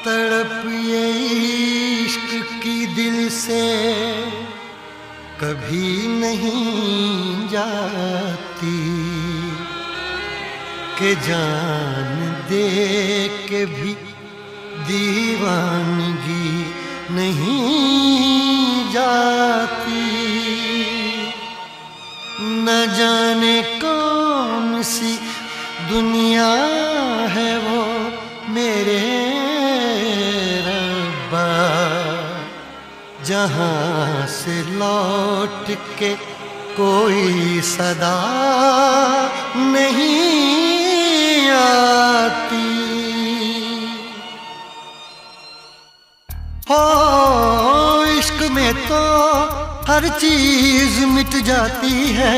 तड़प ये इश्क की दिल से कभी नहीं जाती कि जान दे के भी दीवानगी नहीं जाती। न जाने कौन सी दुनिया है वो मेरे रब्बा, जहाँ से लौट के कोई सदा नहीं आती। हो इश्क में तो हर चीज मिट जाती है,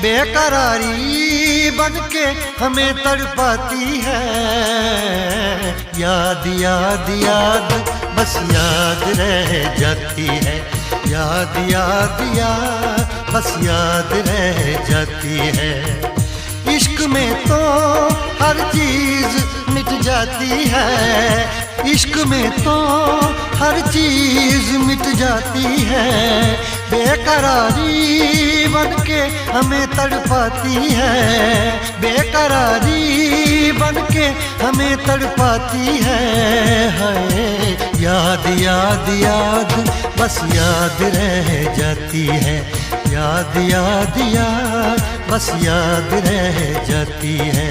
बेकरारी बनके हमें तड़पाती है। याद याद याद बस याद रह जाती है, याद याद याद बस याद रह जाती है। इश्क में तो हर चीज मिट जाती है, इश्क में तो हर चीज मिट जाती है। बेकरारी बनके हमें तड़पाती है, बेकरारी बनके हमें तड़पाती है। हाय याद याद याद बस याद रह जाती है, याद याद याद बस याद रह जाती है।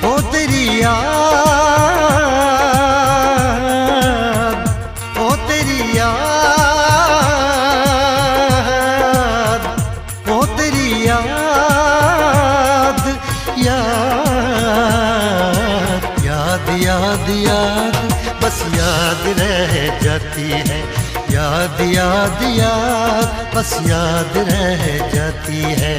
ओ तेरी याद, ओ तेरी याद, ओ तेरी याद, याद याद याद याद बस याद रह जाती है, याद याद याद बस याद रह जाती है।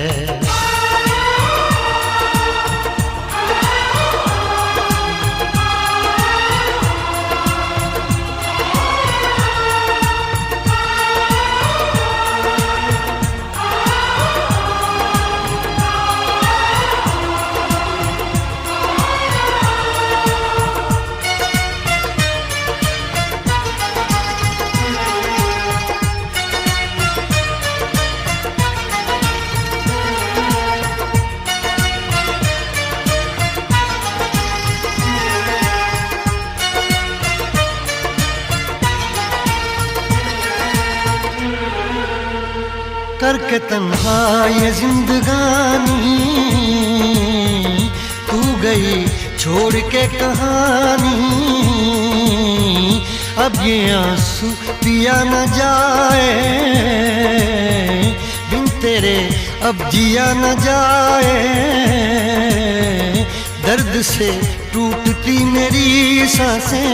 करके तन्हा ये जिंदगानी तू गई छोड़ के कहानी। अब ये आंसू पिया न जाए बिन तेरे, अब जिया न जाए। दर्द से टूटती मेरी सांसें,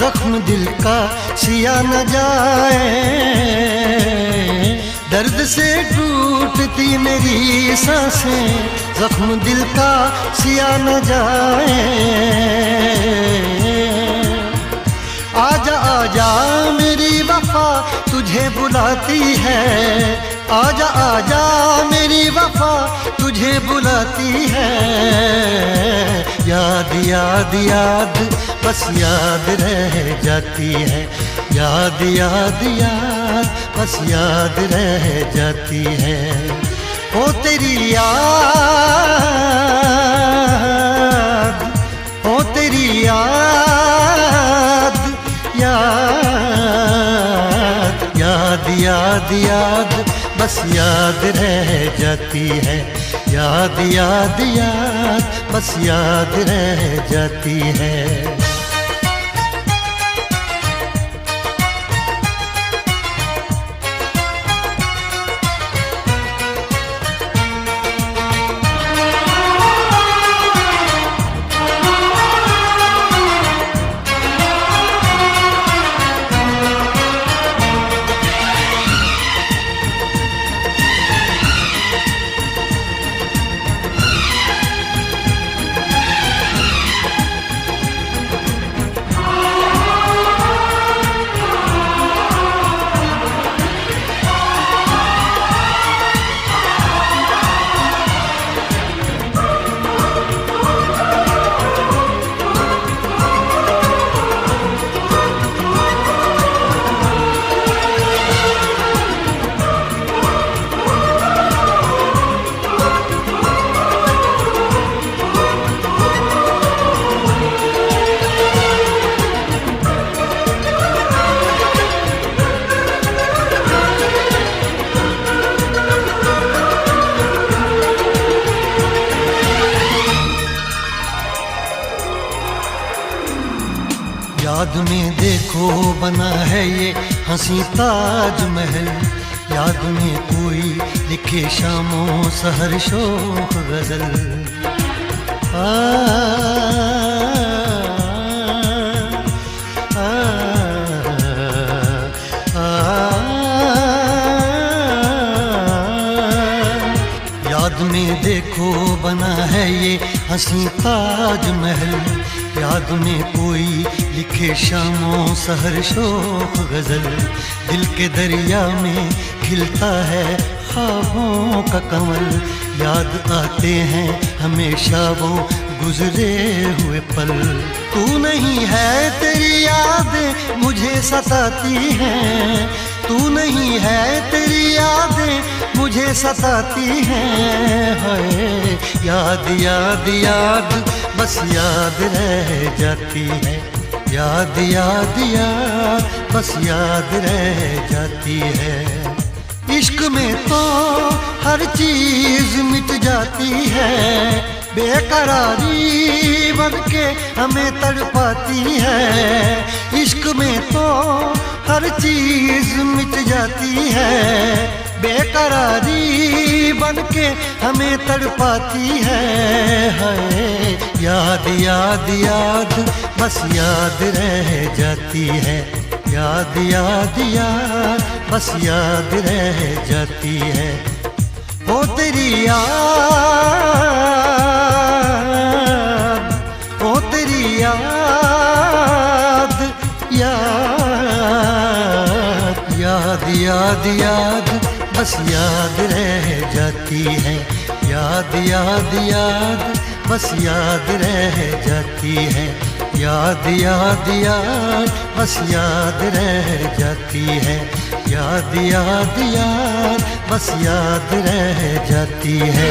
जख्म दिल का सिया न जाए। दर्द से टूटती मेरी सांसें, जख्म दिल का सिया न जाए। आजा आजा मेरी वफा तुझे बुलाती है, आजा आजा मेरी वफा तुझे बुलाती है। याद याद याद बस याद रह जाती है, याद याद याद बस याद रह जाती है। ओ तेरी याद, ओ तेरी याद, याद याद याद याद बस याद रह जाती है, याद याद याद बस याद रह जाती है। याद में देखो बना है ये हंसी ताजमहल, याद में कोई लिखे शामों सहर शोख गजल। याद में देखो बना है ये हंसी ताजमहल, याद में कोई लिखे शामों सहर शोख गजल। दिल के दरिया में खिलता है ख्वाबों का कमल, याद आते हैं हमेशा वो गुजरे हुए पल। तू नहीं है तेरी यादें मुझे सताती हैं, तू नहीं है तेरी यादें मुझे सताती हैं। हाय याद याद याद बस याद रह जाती है, याद याद याद बस याद रह जाती है। इश्क में तो हर चीज मिट जाती है, बेकरारी बन के हमें तड़पाती है। इश्क में तो हर चीज मिट जाती है, बेकरारी बन के हमें तड़पाती है। हाय याद याद याद बस याद रह जाती है, याद याद याद बस याद रह जाती है। ओ तेरी याद, ओ तेरी याद, याद याद याद बस याद रह जाती है, याद याद याद बस याद रह जाती है। याद याद याद बस याद रह जाती है, याद याद याद बस याद रह जाती है।